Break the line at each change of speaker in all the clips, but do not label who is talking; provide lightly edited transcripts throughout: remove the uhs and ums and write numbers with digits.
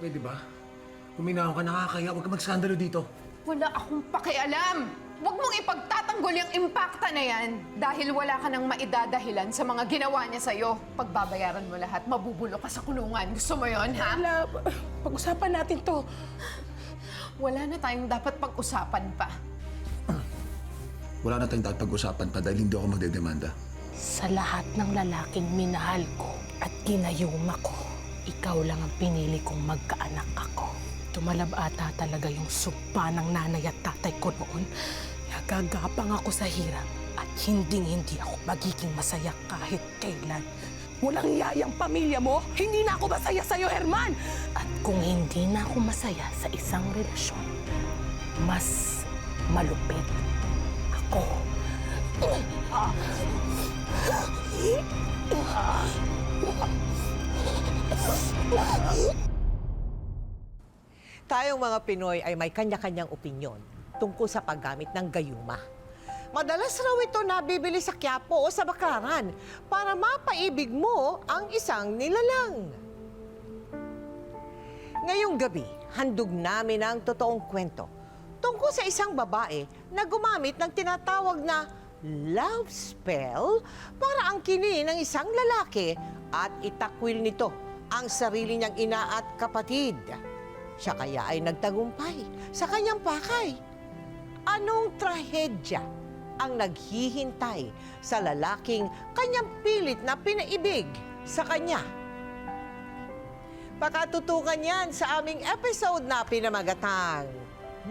Pwede ba? Kuminahon ka, nakakaya. Huwag ka magskandalo dito.
Wala akong pakialam. Huwag mong ipagtatanggol yung impacta na yan dahil wala ka nang maidadahilan sa mga ginawa niya sa'yo. Pagbabayaran mo lahat, mabubulo ka sa kulungan. Gusto mo yon, ha?
Wala, pag-usapan natin to.
Wala na tayong dapat pag-usapan pa.
Wala na tayong dapat pag-usapan pa dahil hindi ako magdedemanda.
Sa lahat ng lalaking minahal ko at ginayuma ko, ikaw lang ang pinili kong magkaanak ako. Tumalab ata talaga yung sumpa ng nanay at tatay ko noon. Nagagapang ako sa hirap at hinding-hindi ako magiging masaya kahit kailan. Walang yayang pamilya mo, hindi na ako masaya sa'yo, Herman! At kung hindi na ako masaya sa isang relasyon, mas malupit ako.
Tayong mga Pinoy ay may kanya-kanyang opinyon tungkol sa paggamit ng gayuma. Madalas raw ito nabibili sa Quiapo o sa Bakaran para mapaibig mo ang isang nilalang. Ngayong gabi, handog namin ang totoong kwento tungkol sa isang babae na gumamit ng tinatawag na love spell para angkinin ng isang lalaki at itakwil nito ang sarili niyang ina at kapatid. Siya kaya ay nagtagumpay sa kanyang pakay. Anong trahedya ang naghihintay sa lalaking kanyang pilit na pinaibig sa kanya? Pakatutukan yan sa aming episode na pinamagatang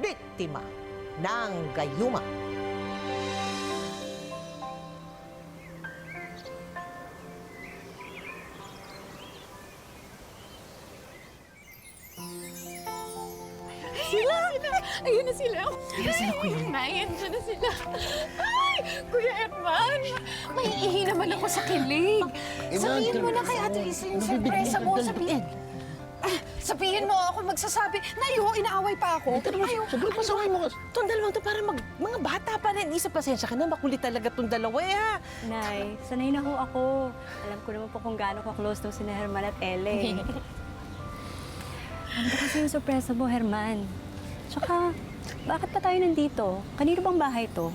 Biktima ng Gayuma.
Ayun na sila. Ayun na sila, Kuya. Ayun na sila. Ay, Kuya Herman. May ihi naman ako sa kilig. Sabihin mo na kay Ate Lisa yung sorpresa mo. Sabihin mo ako magsasabi. Nayo, inaaway pa ako. Ayaw.
Sobrang pasaway mo. Itong dalawang to para mga bata pa rin. Isa, pasensya ka na. Makulit talaga itong dalawa, ha?
Nay, sanay na ho ako. Alam ko naman po kung gaano ka-close nung sina Herman at Ele. Ano ba kasi yung sorpresa mo, Herman? Tsaka, bakit pa tayo nandito? Kanino bang bahay to?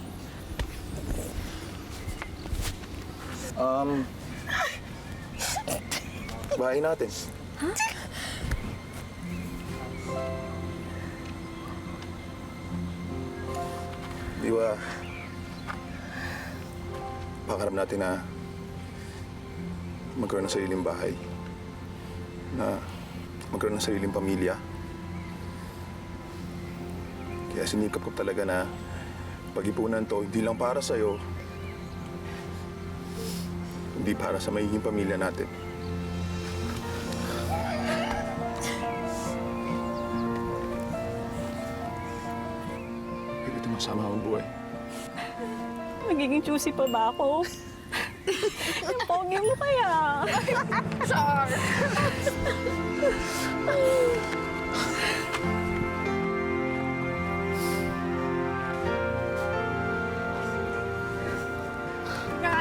Bahay natin.
Ha?
Di ba, pangarap natin na magkaroon ng sariling bahay, na magkaroon ng sariling pamilya. Kaya sinikap ko talaga na pag-ipunan to, hindi lang para sa'yo, hindi para sa magiging pamilya natin. Pwede ito masama ang buhay.
Magiging juicy pa ba ako? Yung pogi mo kaya?
Char!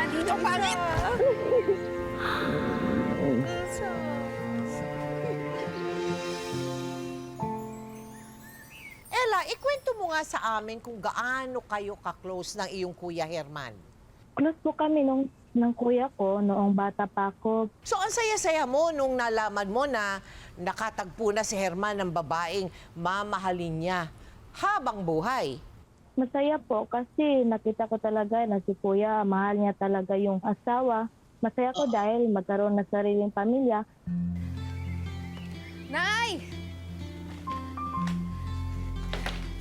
Dito, pangit!
Ella, ikwento mo nga sa amin kung gaano kayo ka-close ng iyong Kuya Herman.
Close po kami ng kuya ko noong bata pa ako.
So, ang saya-saya mo nung nalaman mo na nakatagpo na si Herman ng babaeng mamahalin niya habang buhay.
Masaya po kasi nakita ko talaga na si kuya, mahal niya talaga yung asawa. Masaya ko dahil magkaroon na sariling pamilya.
Nay!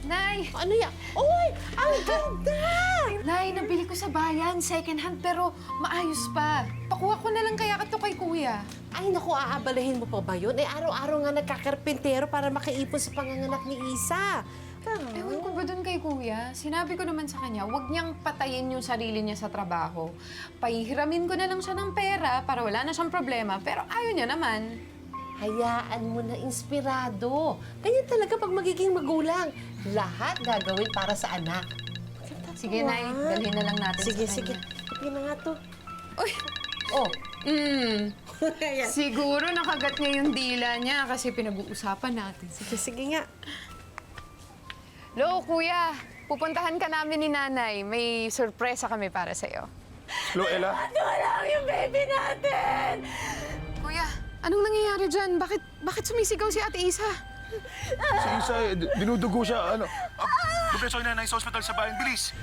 Nay!
Ano yan? Uy! Ang ganda!
Nay, nabili ko sa bayan, second hand, pero maayos pa. Pakuha ko na lang kaya ito kay Kuya.
Ay, naku, aabalahin mo pa ba yun? Eh, araw-araw nga nagkakarpintero para makaipon sa panganganak ni Isa.
Ewan ko ba dun kay Kuya? Sinabi ko naman sa kanya, huwag niyang patayin yung sarili niya sa trabaho. Pahihiramin ko na lang siya ng pera para wala na siyang problema, pero ayaw niya naman.
Hayaan mo na inspirado. Ganyan talaga pag magiging magulang. Lahat gagawin para sa anak.
Sige, Nay, dalhin na lang natin
Sige,
sa
sige.
kanya.
Sige na nga to.
Uy!
Oh,
Siguro nakagat niya yung dila niya kasi pinag-uusapan natin.
Sige nga.
Lo, kuya, pupuntahan ka namin ni nanay. May sorpresa kami para sa'yo.
Hello, Ella?
Kuya, anong nangyayari dyan? Bakit sumisigaw si Ate Isa?
Si Isa, dinudugo siya. Ano? Dupreso yung nanay sa hospital sa bayan. Bilis!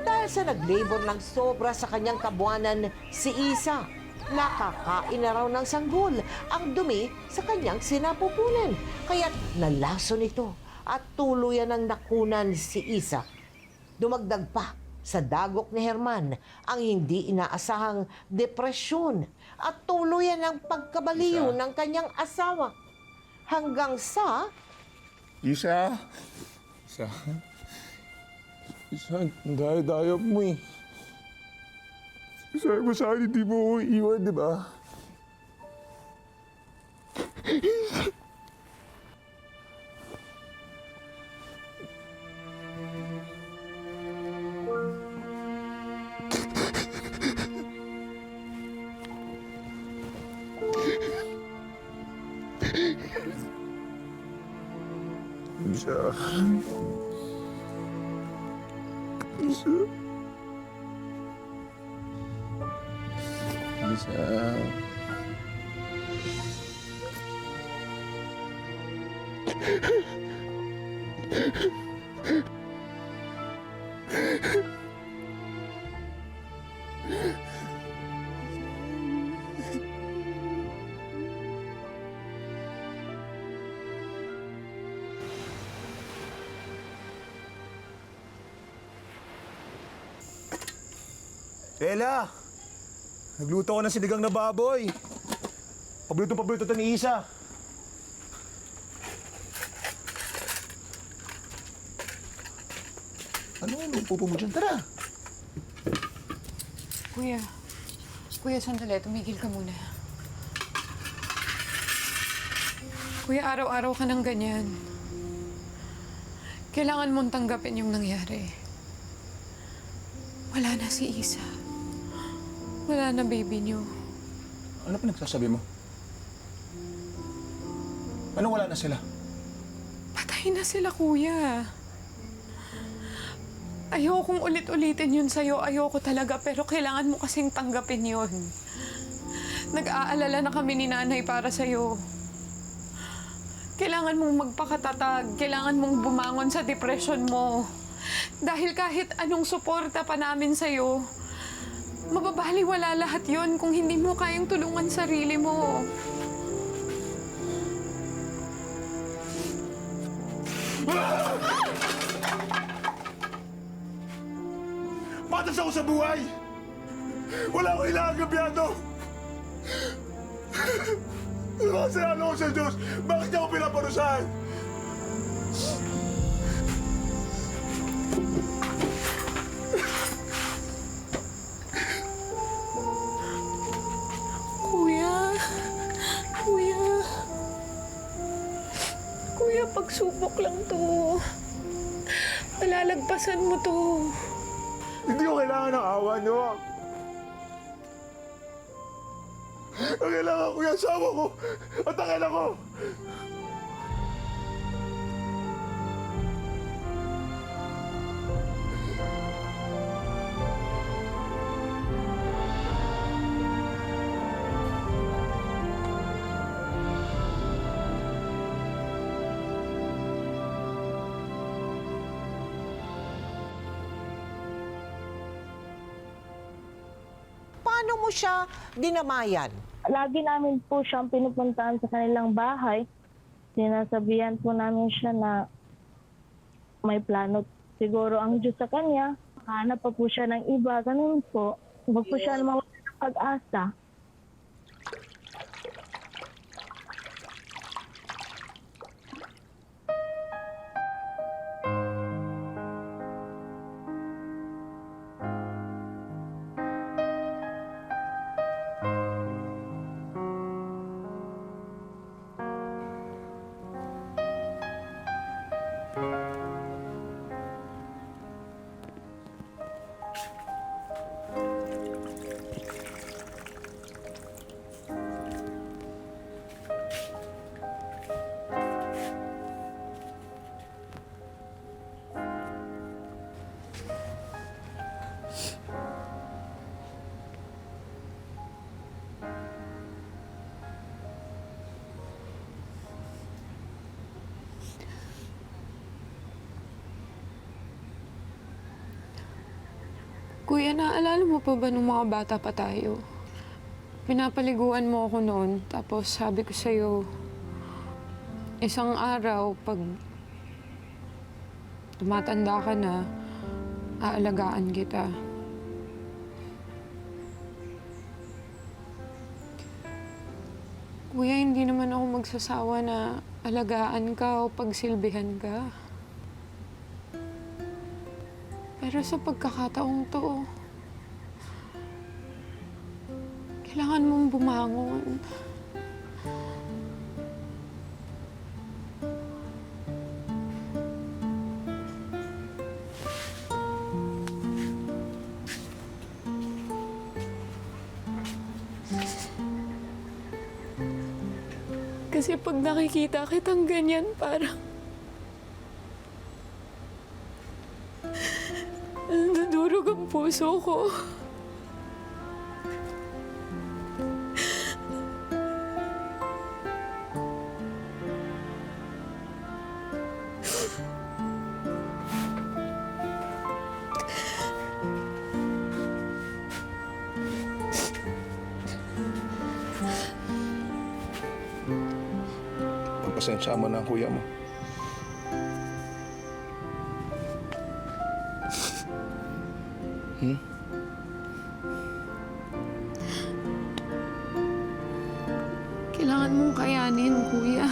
Dahil sa nag-labor ng sobra sa kanyang kabuanan, si Isa, nakakain na raw ng sanggol ang dumi sa kanyang sinapupunan. Kaya't nalason ito at tuluyan ng nakunan si Isa. Dumagdag pa sa dagok ni Herman ang hindi inaasahang depresyon at tuluyan ng pagkabaliw ng kanyang asawa. Hanggang sa
Isa? Isa? Isa, ang daya-daya mo eh. Sabi mo sa akin, hindi mo ako iwan, di ba? Isa. Isa. Isa. Ella! Nagluto ko ng sinigang na baboy. Paborito ito ni Isa. Ano upo mo dyan? Tara!
Kuya, sandali. Tumigil ka muna. Kuya, araw-araw ka ng ganyan. Kailangan mong tanggapin yung nangyari. Wala na si Isa. Wala na baby niyo.
Ano pinagsasabi mo? Anong wala na sila?
Patay na sila, kuya. Ayokong ulit-ulitin yun sa'yo. Ayoko talaga, pero kailangan mo kasing tanggapin yun. Nag-aalala na kami ni nanay para sa'yo. Kailangan mong magpakatatag. Kailangan mong bumangon sa depression mo. Dahil kahit anong suporta pa namin sa'yo, mababaliwala lahat yon kung hindi mo kayang tulungan sarili mo.
Patas ako sa buhay! Wala akong ilangang gabyado! Kasalanan ko sa Diyos! Bakit niya ako pinaparusahan?
Kuya, pagsubok lang to. Malalagpasan mo to.
Hindi ko kailangan ng awa niyo. Ang kailangan ko yung asawa ko at ang anak ko.
paano mo siya dinamayan?
Lagi namin po siyang pinupuntahan sa kanilang bahay. Sinasabihan po namin siya na may plano siguro ang Diyos sa kanya. Hanap pa po siya ng iba. Ganun po. Huwag po siya mawala ng pag-asa.
Kuya, naalala mo pa ba nung mga bata pa tayo? Pinapaliguan mo ako noon, tapos sabi ko sa'yo, isang araw, pag tumatanda ka na, aalagaan kita. Kuya, hindi naman ako magsasawa na alagaan ka o pagsilbihan ka. Pero sa pagkakataong to, kailangan mong bumangon. Kasi pag nakikita kitang ganyan, parang nadurog ang puso ko.
Pagpasensya mo na ang kuya mo.
Kailangan mong kayanin, Kuya.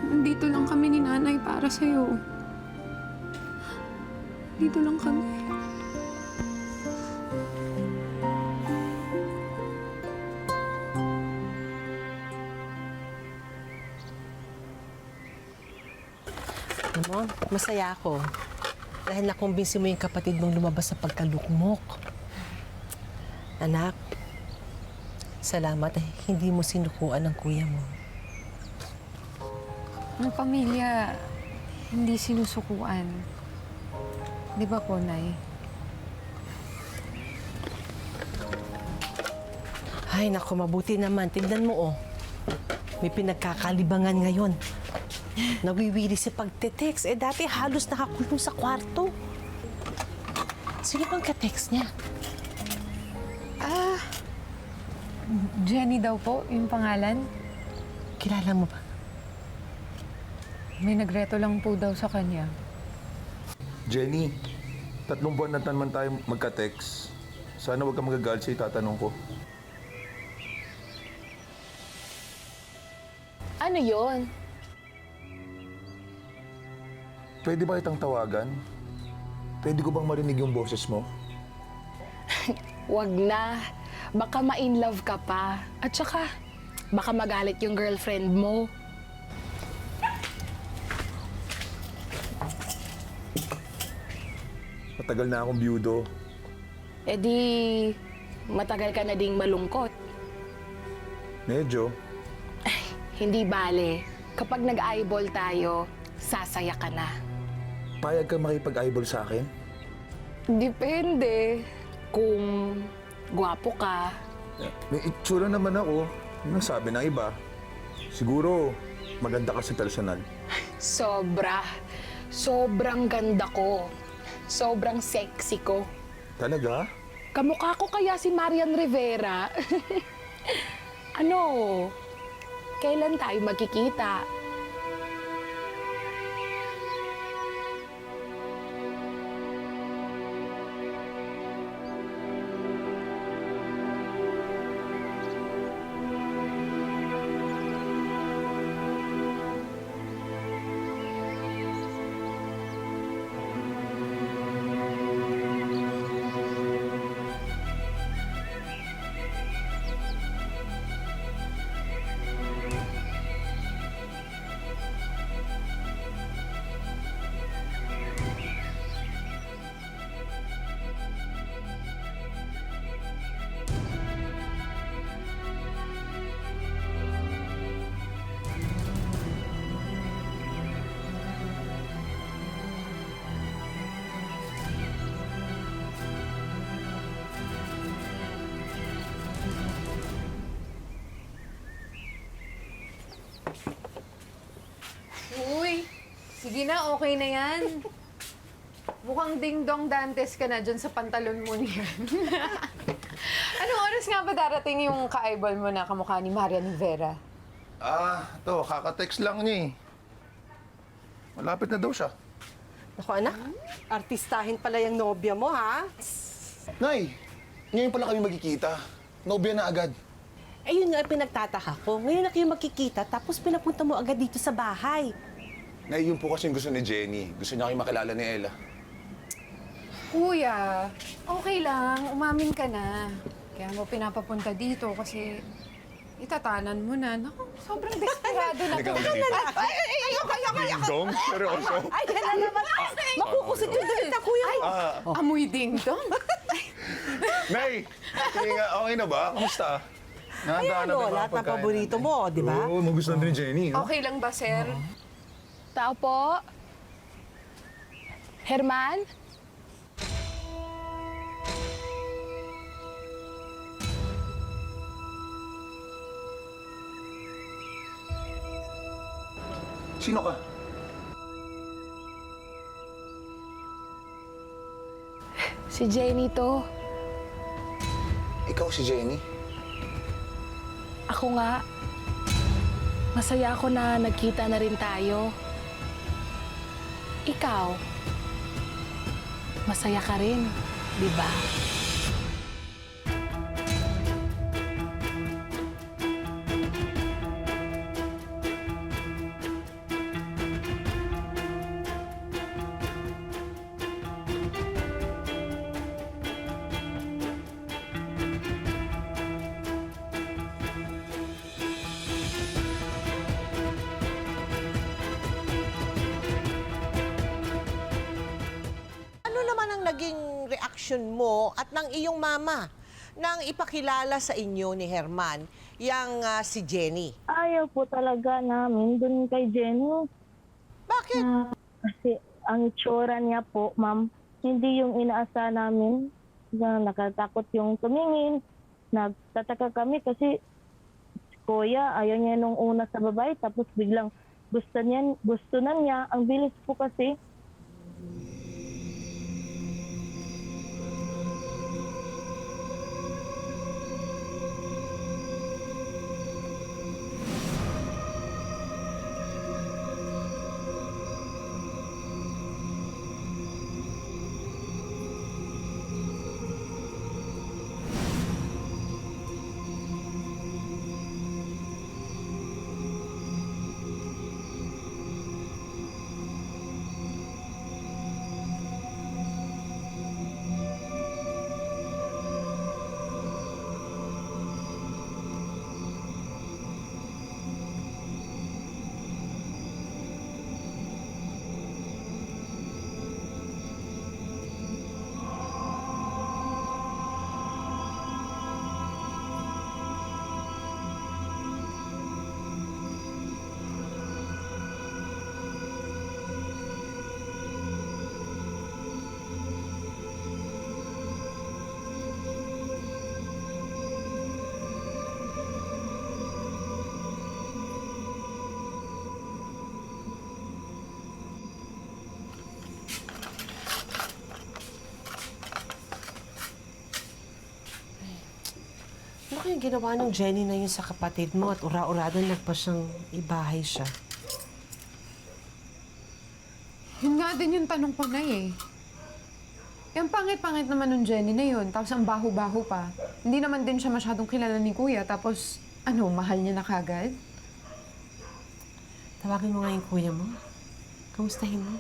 Nandito lang kami ni Nanay para sa'yo. Dito lang kami.
Alam mo, masaya ako. Dahil nakumbinsi mo yung kapatid mong lumabas sa pagkalukmok. Anak, salamat hindi mo sinukuan ng kuya mo.
Ang pamilya, hindi sinusukuan. Di ba po, Nay?
Ay, naku, mabuti naman. Tignan mo, oh. May pinagkakalibangan ngayon. Nawiwili si pagte-text. Dati halos nakakulong sa kwarto. Sino bang ka-text niya?
Jenny daw po, yung pangalan.
Kilala mo ba?
May nagreto lang po daw sa kanya.
Jenny, 3 buwan na naman tayo magka-text. Sana huwag kang magagalit sa itatanong ko.
Ano yon?
Pwede ba itang tawagan? Pwede ko bang marinig yung boses mo?
Wag na. Baka ma-in love ka pa. At saka, baka magalit yung girlfriend mo.
Matagal na akong byudo.
E di, matagal ka na ding malungkot.
Medyo.
Hindi bale. Kapag nag-eyeball tayo, sasaya ka na.
Payag ka makipag-eyeball sa akin?
Depende. Kung gwapo ka,
May itsura naman ako. Yun ang sabi ng iba. Siguro, maganda ka sa personal.
sobra. Sobrang ganda ko. Sobrang sexy ko.
Talaga?
Kamukha ko kaya si Marian Rivera. Ano? Kailan tayo magkikita?
Uy, sige na, okay na yan. Mukhang ding-dong Dantes ka na dyan sa pantalon mo niyan. Anong oras nga ba darating yung ka-eyeball mo na kamukha ni Marian Rivera?
Kaka-text lang niya eh. Malapit na daw siya.
Naku anak, artistahin pala yung nobya mo ha?
Nay, ngayon pala kami magkikita. Nobya na agad.
Eh yun nga ang pinagtataka ko. Ngayon na kayo magkikita tapos pinapunta mo agad dito sa bahay.
Nay, yun po kasi yung gusto ni Jenny. Gusto niya kayo makilala ni Ella.
Kuya, okay lang. Umamin ka na. Kaya mo pinapapunta dito kasi itatanan mo na. Naku, sobrang desperado na to.
Dong, seryoso.
Ay, yan na naman. Makukusit yung dalita, kuya. Ay,
Amoy ding-dong.
Nay, okay na ba? Kamusta?
ayan o, lahat ng paborito mo, di ba?
Oo, magustuhan din ni Jenny. No?
Okay lang ba, sir?
Tao po? Herman?
Sino ka?
Si Jenny to.
Ikaw si Jenny?
Ako nga. Masaya ako na nagkita na rin tayo. Ikaw, masaya ka rin, di ba?
Ano naman ang naging reaksyon mo at ng iyong mama nang ipakilala sa inyo ni Herman yang si Jenny?
Ayaw po talaga namin dun kay Jenny.
Bakit?
Kasi ang itsura niya po, ma'am, hindi yung inaasa namin. Na nakatakot yung tumingin. Nagtataka kami kasi si kuya, ayaw niya nung una sa babae, tapos biglang gusto na niya. Ang bilis po kasi.
Ano kayang ginawa ng Jenny na yun sa kapatid mo at ura-urado nagpa siyang ibahay siya?
Yun nga din yung tanong ko na eh. Yung pangit-pangit naman ng Jenny na yun, tapos ang baho-baho pa. Hindi naman din siya masyadong kilala ni Kuya, tapos mahal niya na kagad?
Tawagin mo nga yung kuya mo. Kamustahin mo?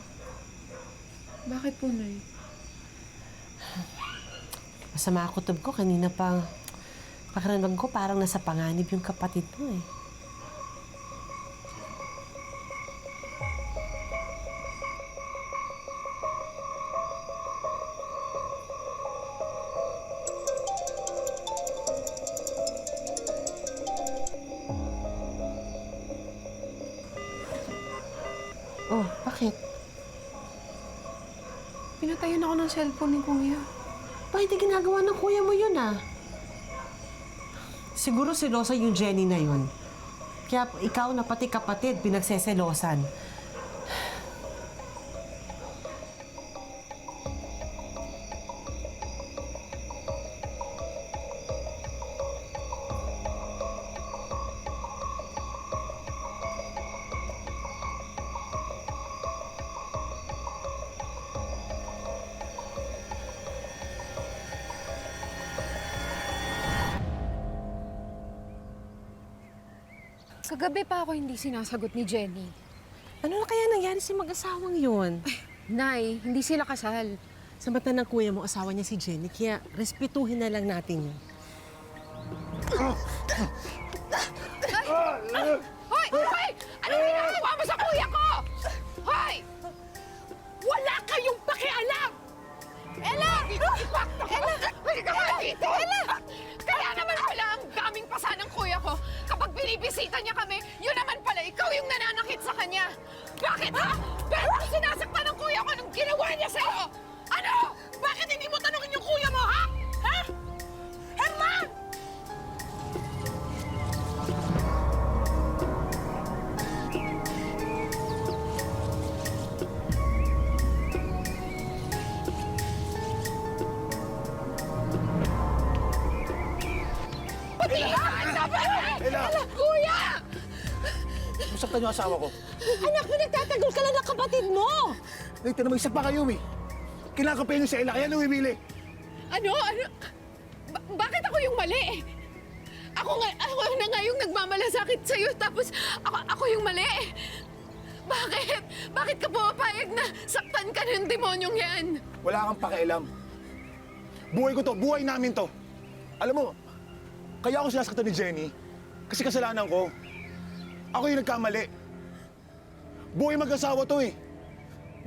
Bakit po, Nay?
Masama ako kutob ko. Kanina pa, pakiramdam ko parang nasa panganib yung kapatid mo eh. Oh, bakit?
Pinatayan ako ng cellphone ni Kuya.
Bakit hindi ginagawa ng kuya mo yun ah? Siguro selosa yung Jenny na yun. Kaya ikaw na pati kapatid pinagseselosan.
Kagabi pa ako hindi sinasagot ni Jenny.
Ano na kaya nangyari sa mag-asawang yun?
Nay, hindi sila kasal.
Sa mata ng kuya mo, asawa niya si Jenny, kaya respetuhin na lang natin yun.
Hoy! Hoy! Anong ginagawa mo sa kuya ko? Hoy! Wala kayong pakialam! Ella! Ella! Ella! Kaya naman pala ang daming pasa ng kuya ko. Kapag binibisita niya kami, yun naman pala ikaw yung nananakit sa kanya. Bakit ha? Pero sinasaktan ng kuya ko anong ginawa niya sa'yo? Ano? Bakit hindi mo tanungin yung kuya mo, ha? Ha? Herman!
Ella!
Kuya!
Masaktan yung asawa ko.
Anak, pinagtatagol ka lang ng kapatid mo!
Wait, na mag-isa pa kayo, eh. Kinakapain niyo si Ella, kaya namimili.
Ano? Bakit ako yung mali? Ako na nga yung nagmamalasakit sa'yo, tapos ako yung mali. Bakit? Bakit ka pumapayag na saktan ka ng demonyong yan?
Wala kang pakialam. Buhay ko to, buhay namin to. Alam mo, kaya ako sinasaktan ni Jenny, kasi kasalanan ko. Ako yung nagkamali. Buhay mag-asawa to eh.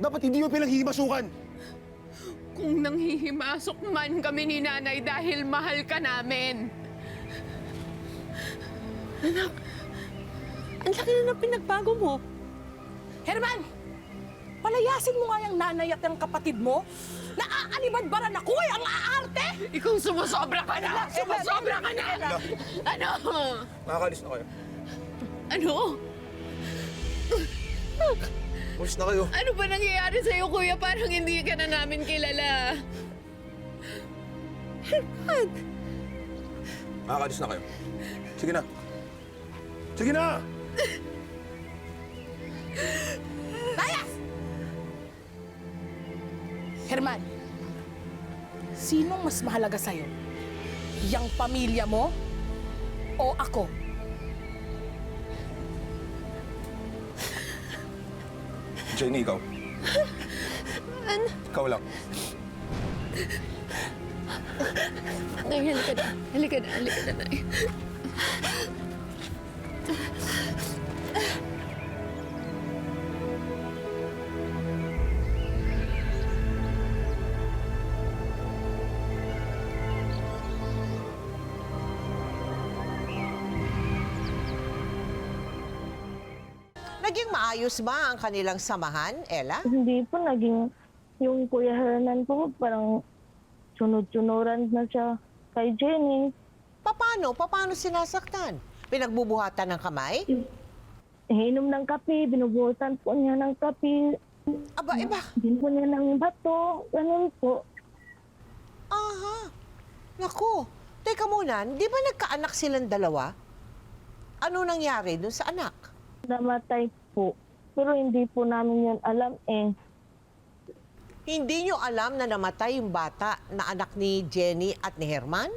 Dapat hindi mo pinaghihimasukan.
Kung nanghihimasok man kami ni nanay dahil mahal ka namin.
Ang laki na ng pinagbago mo. Herman! Palayasin mo nga yung nanay at yung kapatid mo. Naaanibadbaran ako eh, ang aarte!
Ikaw sumusobra ka na! Sumusobra ka na! Ano?
Makakalis na kayo.
Ano?
Umalis na kayo.
Ano ba nangyayari sa'yo, kuya? Parang hindi ka na namin kilala.
Makakalis na kayo. Sige na. Sige na!
Herman, sinong mas mahalaga sa'yo? Yang pamilya mo o ako?
Jenny, ikaw. Ikaw lang.
Nay, halika na. Halika na, Nay.
Naging maayos ba ang kanilang samahan, Ella?
Hindi po naging, yung Kuya Hernan po, parang sunod-sunuran na siya kay Jenny.
Paano sinasaktan? Pinagbubuhatan ng kamay?
Inom ng kape, binubuhusan po niya ng kape.
Aba, iba.
Din po niya ng bato, ganun po.
Aha. Naku, teka muna, di ba nagkaanak silang dalawa? Ano nangyari dun sa anak?
Namatay po. Pero hindi po namin yun alam eh.
Hindi nyo alam na namatay yung bata na anak ni Jenny at ni Herman?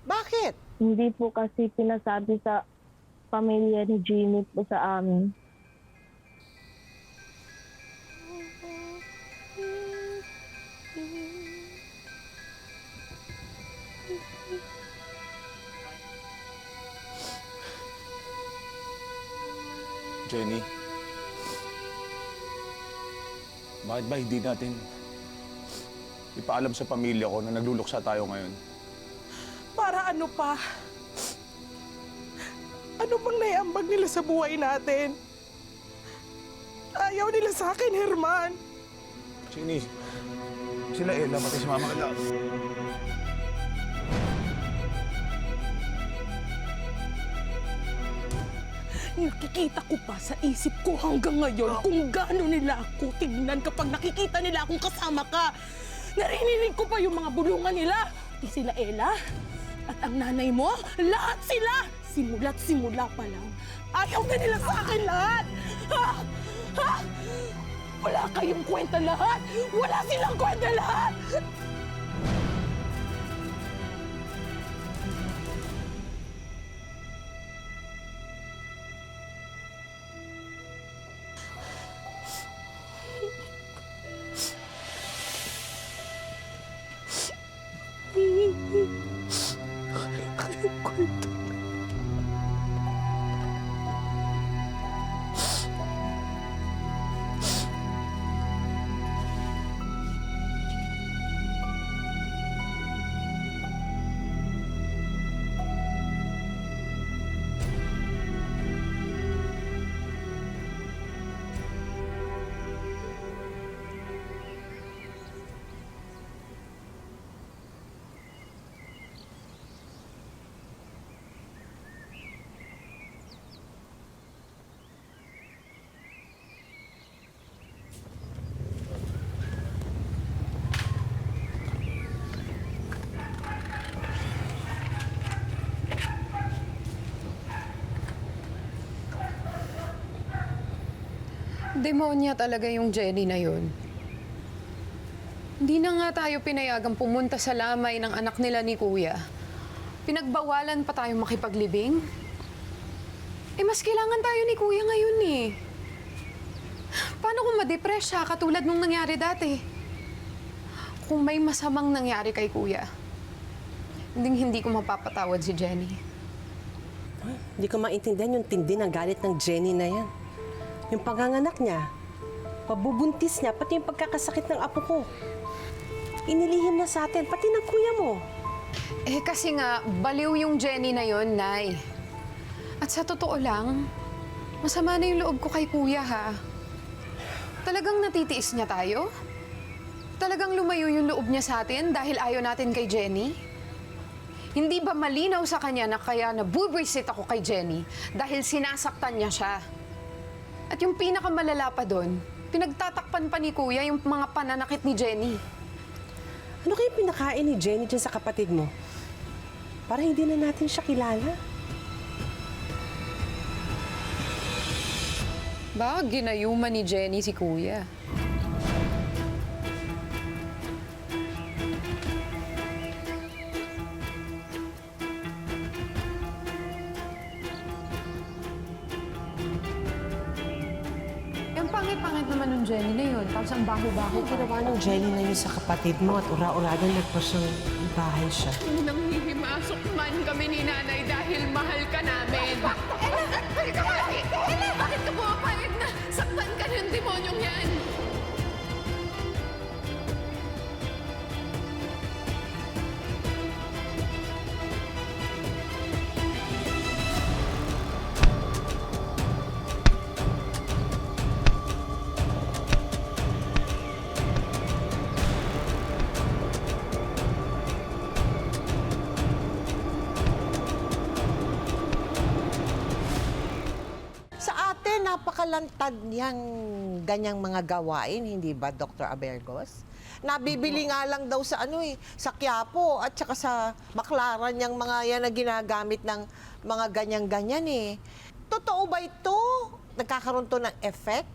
Bakit?
Hindi po kasi pinasabi sa pamilya ni Jimmy po sa amin.
Jenny. Bakit ba hindi natin ipaalam sa pamilya ko na nagluluksa tayo ngayon?
Para ano pa? Ano bang naiambag nila sa buhay natin? Ayaw nila sa akin, Herman.
Jenny, sila Ella, pati si Mama Ella.
Nakikita ko pa sa isip ko hanggang ngayon kung gaano nila ako tignan kapag nakikita nila akong kasama ka. Naririnig ko pa yung mga bulungan nila. Di sila Ella at ang nanay mo, lahat sila. Simula't simula pa lang. Ayaw na nila sa akin lahat. Ha? Ha? Wala kayong kwenta lahat. Wala silang kwenta lahat.
Demonya talaga yung Jenny na yun. Hindi na nga tayo pinayagang pumunta sa lamay ng anak nila ni Kuya. Pinagbawalan pa tayong makipaglibing. Eh, mas kailangan tayo ni Kuya ngayon eh. Paano kung ma-depress siya katulad nung nangyari dati? Kung may masamang nangyari kay Kuya, hindi ko mapapatawad si Jenny.
Hindi ko maintindihan yung tindi ng galit ng Jenny na yan. Yung panganganak niya, pabubuntis niya, pati yung pagkakasakit ng apo ko. Inilihim na sa atin, pati ng kuya mo.
Eh kasi nga, baliw yung Jenny na yon, Nay. At sa totoo lang, masama na yung loob ko kay Kuya, ha? Talagang natitiis niya tayo? Talagang lumayo yung loob niya sa atin dahil ayaw natin kay Jenny? Hindi ba malinaw sa kanya na kaya nabubwisit ako kay Jenny dahil sinasaktan niya siya? At yung pinakamalala pa doon, pinagtatakpan pa ni Kuya yung mga pananakit ni Jenny.
Ano kayo pinakain ni Jenny dyan sa kapatid mo? Para hindi na natin siya kilala.
Baka ginayuman ni Jenny si Kuya. Yung pangit-pangit naman ng Jenny na yun. Tapos ang baho-baho
Ang ginawa ng Jenny na yun sa kapatid mo at ura-uragan nagpa siyang bahay siya.
Nanghihimasok man kami ni Nanay dahil mahal ka namin. Ella! Bakit ka pumapayag na saktan ka ng demonyong yan?
Sa atin, napakalantad niyang ganyang mga gawain, hindi ba, Dr. Abergos? Nabibili nga lang daw sa sa Quiapo at saka sa Baclaran yung mga yan na ginagamit ng mga ganyan-ganyan eh. Totoo ba ito? Nagkakaroon to ng effect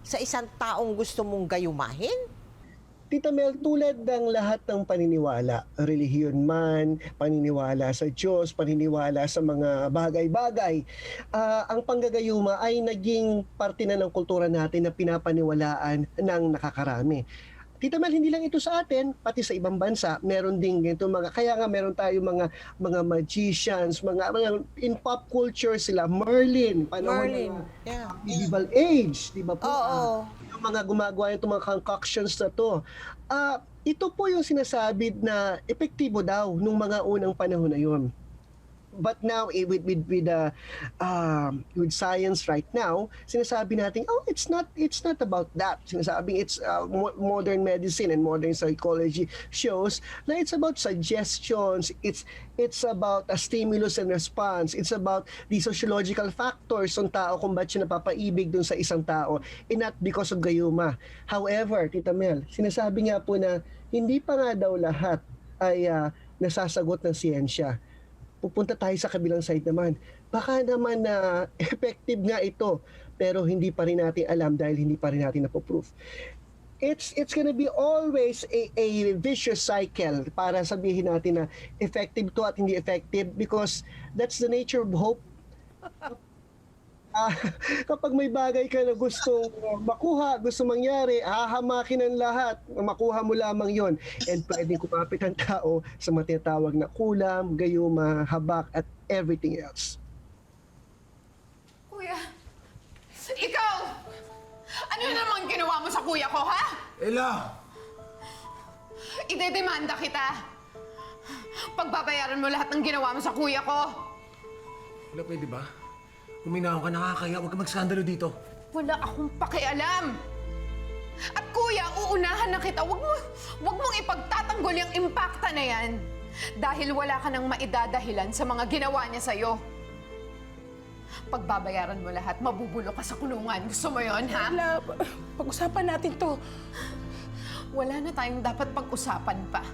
sa isang taong gusto mong gayumahin?
Tita Mel, tulad ng lahat ng paniniwala, relihiyon man, paniniwala sa Diyos, paniniwala sa mga bagay-bagay, ang panggagayuma ay naging parte na ng kultura natin na pinapaniwalaan ng nakakarami. Tita Mel, hindi lang ito sa atin, pati sa ibang bansa, meron din ganito kaya nga meron tayo mga magicians, mga in pop culture sila, Merlin, panahon ng medieval age, di ba po?
Oo.
Yung mga gumagawa itong mga concoctions na to. Ito po yung sinasabi na epektibo daw nung mga unang panahon na yun. But now, with science right now, sinasabi natin, oh, it's not about that. Sinasabing it's modern medicine and modern psychology shows na it's about suggestions. It's about a stimulus and response. It's about the sociological factors ng tao kung ba't siya napapaibig dun sa isang tao, and not because of gayuma. However, Tita Mel, sinasabi nga po na hindi pa nga daw lahat ay nasasagot ng siyensya. Pupunta tayo sa kabilang side naman. Baka naman na effective nga ito, pero hindi pa rin natin alam dahil hindi pa rin natin napoproof. It's gonna be always a vicious cycle para sabihin natin na effective to at hindi effective, because that's the nature of hope. Kapag may bagay ka na gusto makuha, gusto mangyari, hahamakin ang lahat, makuha mo lamang yon. And pwedeng kumapit ang tao sa matinatawag na kulam, gayuma, habak, at everything else.
Kuya, ikaw! Ano naman ginawa mo sa kuya ko, ha?
Ella!
Idedemanda kita. Pagbabayaran mo lahat ng ginawa mo sa kuya ko.
Wala, pwede ba? Kuminahon ka, nakakaya. Huwag ka magskandalo dito.
Wala akong pakialam. At kuya, uunahan na kita. Huwag mong ipagtatanggol yung impacta na yan. Dahil wala ka nang maidadahilan sa mga ginawa niya sa'yo. Pagbabayaran mo lahat, mabubulok ka sa kulungan. Gusto mo yon, ha?
Wala, pag-usapan natin to.
Wala na tayong dapat pag-usapan pa.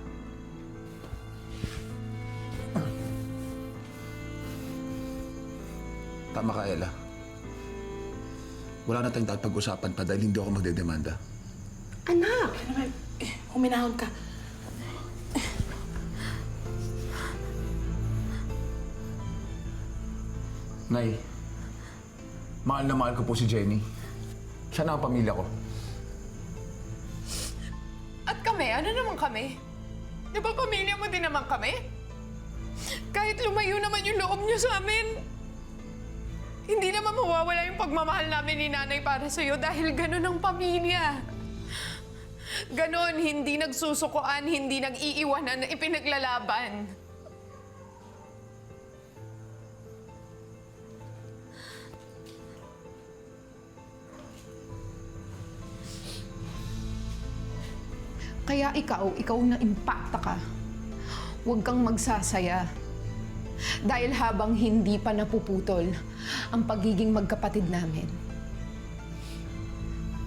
Tama ka, Ella. wala na tayong dapat pag-usapan pa dahil hindi ako magdedemanda.
Anak! Kaya naman, huminahon ka.
Nay, mahal na mahal ko po si Jenny. Siya na ang pamilya ko.
At kami, ano naman kami? Di ba pamilya mo din naman kami? Kahit lumayo naman yung loob niyo sa amin, hindi naman mawawala yung pagmamahal namin ni nanay para sa'yo dahil ganun ang pamilya. Ganon, hindi nagsusukuan, hindi nag-iiwanan, ipinaglalaban. Kaya ikaw na impacta ka. Huwag kang magsasaya. Dahil habang hindi pa napuputol ang pagiging magkapatid namin,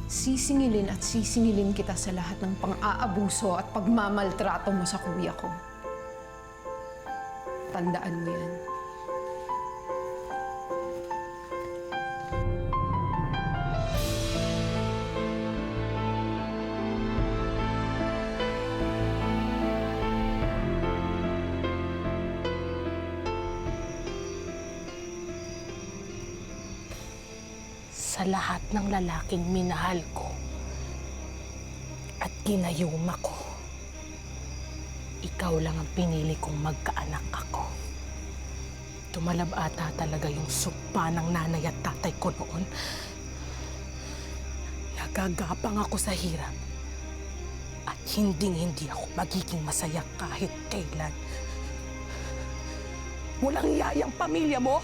sisingilin at sisingilin kita sa lahat ng pang-aabuso at pagmamaltrato mo sa kuya ko. Tandaan mo yan.
Sa lahat ng lalaking minahal ko at ginayuma ko, ikaw lang ang pinili kong magkaanak ako. Tumalab ata talaga yung sumpa ng nanay at tatay ko noon. Nagagapang ako sa hirap at hindi ako magiging masaya kahit kailan. Walang yayang pamilya mo.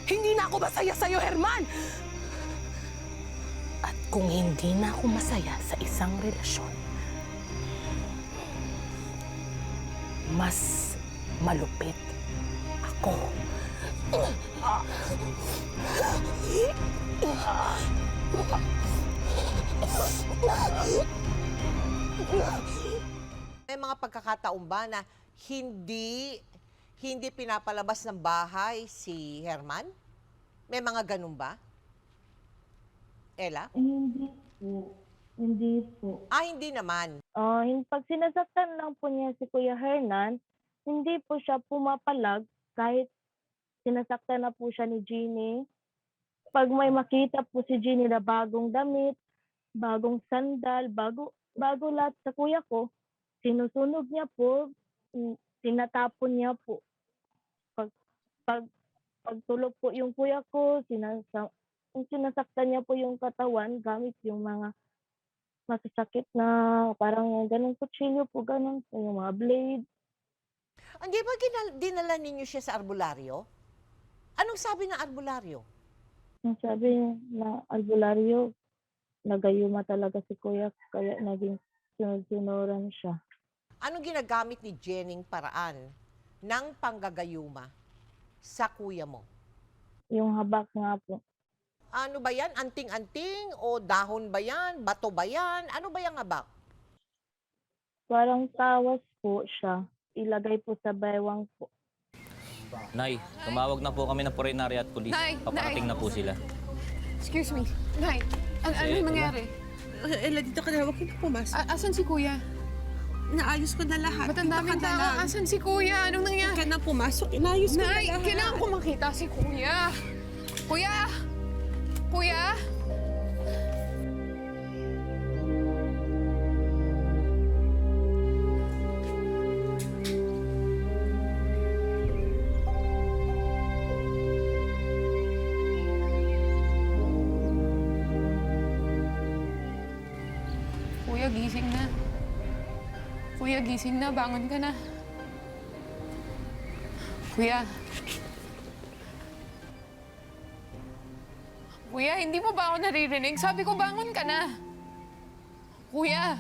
Hindi na ako masaya sa'yo, Herman! At kung hindi na ako masaya sa isang relasyon, mas malupit ako.
May mga pagkakataon ba na hindi pinapalabas ng bahay si Herman? May mga ganun ba? Ella?
Hindi po. Hindi po.
Hindi naman.
Pag sinasaktan lang po niya si Kuya Hernan, hindi po siya pumapalag kahit sinasaktan na po siya ni Jeannie. Pag may makita po si Jeannie na bagong damit, bagong sandal, bago lahat sa kuya ko, sinusunog niya po, tinatapon niya po. Pagtulog po yung kuya ko, sinasaktan niya po yung katawan gamit yung mga masasakit na parang ganun kutsilyo po, ganun po, yung mga blade.
Hindi ba dinala ninyo siya sa albularyo? Anong sabi ng albularyo?
Ang sabi na albularyo, nagayuma talaga si kuya, kaya naging sinusunuran siya.
Anong ginagamit ni Jenning paraan ng panggagayuma sa kuya mo?
Yung habak nga po.
Ano ba yan? Anting-anting? O dahon ba yan? Bato ba yan? Ano ba yung habak?
Parang tawas po siya. Ilagay po sa baywang po.
Nay, tumawag na po kami ng Purinarya at Pulis.
Nay,
Paparating na po sila.
Excuse me. Nay, ano nangyari?
Ella, dito ka na. Huwag ka na pumasok.
Asan si kuya?
Naayos ko na lahat.
Ba't ang daming tao? Asan si kuya? Anong nangyari?
Huwag ka na pumasok. Inayos ko na
Nay,
lahat.
kailangan ko makita si kuya. Kuya! Kuya! Kuya, gising na. Kuya, gising na. Bangon ka na. Kuya. Kuya, hindi mo ba ako naririnig? Sabi ko, bangon ka na. Kuya.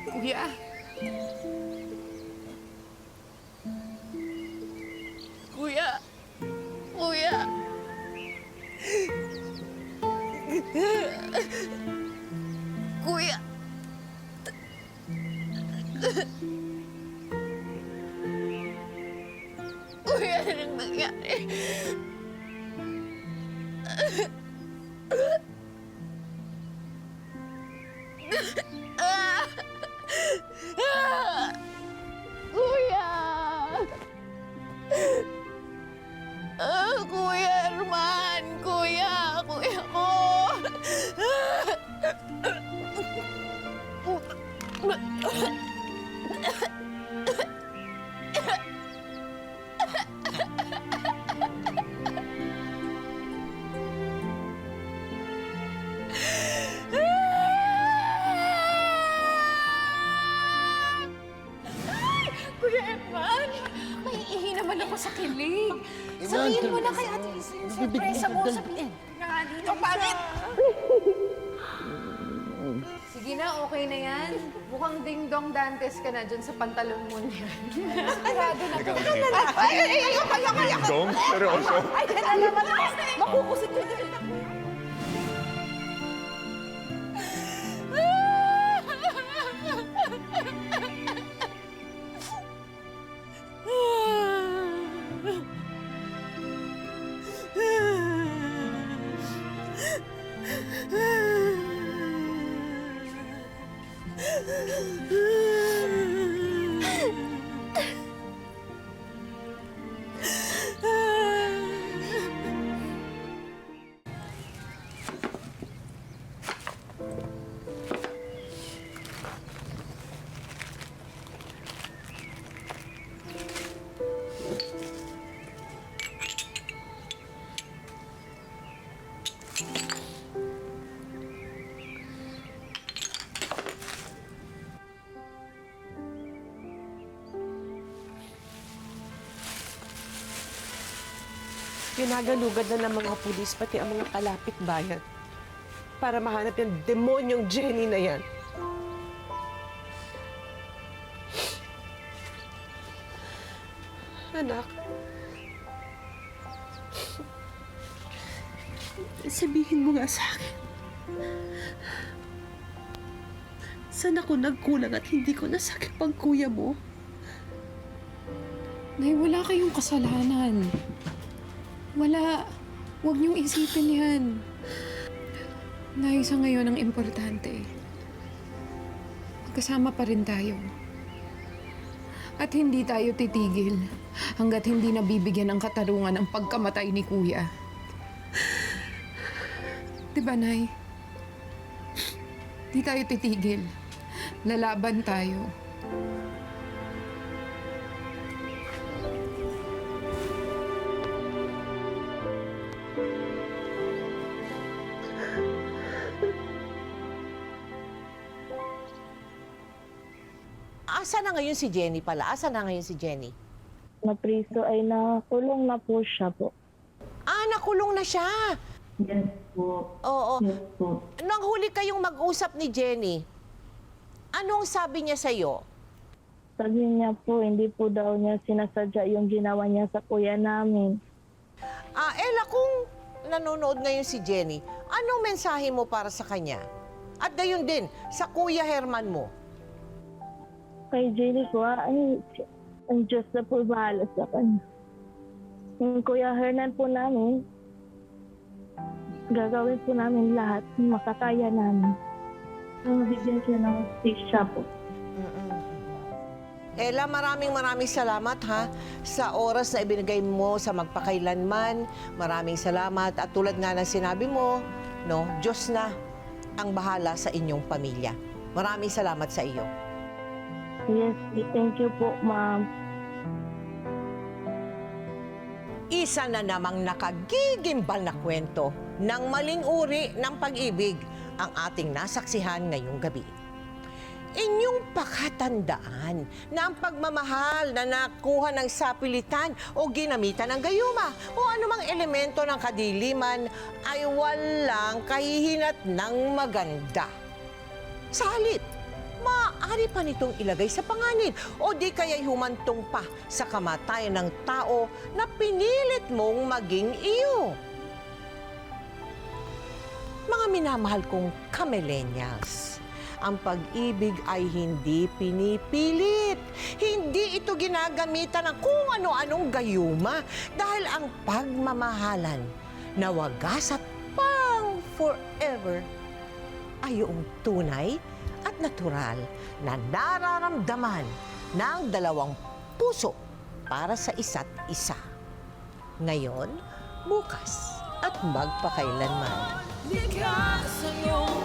Kuya. Kuya. Kuya. Kuya! Kuya, anong nangyari? Kuya! Kuya Herman! Kuya! Kuya ko! Kuya Herman! May ihi naman ako sa kilig. Sabihin mo na kay Ate Lisa yung sorpresa mo. Sabihin nga dito, bakit?
Sige na, okay na yan. Mukhang ding-dong Dantes ka na dyan sa pantalon mo niyan. Sigurado na po.
Dong? Seryoso?
Ay, alam mo na! Makukusot ko din ako.
Ginagalugad na ng mga pulis pati ang mga kalapit bayan para mahanap yung demonyong Jenny na yan. Anak, sabihin mo nga sa akin, saan ako nagkulang at hindi ko nasakit pang kuya mo?
Nay, wala kayong kasalanan. Wala. Huwag niyong isipin yan. Nay, sa ngayon ang importante. Magkasama pa rin tayo. At hindi tayo titigil hanggat hindi nabibigyan ng katarungan ang pagkamatay ni Kuya. Diba, Nay? Di tayo titigil. Lalaban tayo.
Asa na ngayon si Jenny pala? Asa na ngayon si Jenny?
Na-priso ay nakulong na po siya po.
Ah, nakulong na siya.
Yes po.
Oo.
Yes po.
Nung huli kayong mag-usap ni Jenny, anong sabi niya sa'yo?
Sabi niya po, hindi po daw niya sinasadya yung ginawa niya sa kuya namin.
Ella, kung nanonood ngayon si Jenny, anong mensahe mo para sa kanya? At gayon din, sa Kuya Herman mo.
Kay Jenny ko, ang Diyos na po bahala sa kanya. Yung Kuya Hernan po namin, gagawin po namin lahat ng makakaya namin. Ang bigyan siya ng stisya po.
Ella, maraming salamat ha sa oras na ibinigay mo sa magpakailanman. Maraming salamat at tulad nga ng sinabi mo, no, Diyos na ang bahala sa inyong pamilya. Maraming salamat sa iyo.
Yes, thank you po, ma'am.
Isa na namang nakagigimbal na kwento ng maling uri ng pag-ibig ang ating nasaksihan ngayong gabi. Inyong pakatandaan na ang pagmamahal na nakuha ng sapilitan o ginamitan ng gayuma o anumang elemento ng kadiliman ay walang kahihinat ng maganda. Sa halip, maaari pa nitong ilagay sa panganib o di kaya'y humantong pa sa kamatayan ng tao na pinilit mong maging iyo. Mga minamahal kong kamillennials, Ang pag-ibig ay hindi pinipilit. Hindi ito ginagamitan ng kung ano-anong gayuma. Dahil ang pagmamahalan na wagas at pang forever ay yung tunay at natural na nararamdaman ng dalawang puso para sa isa't isa. Ngayon, bukas at magpakailanman.
Likas ang iyong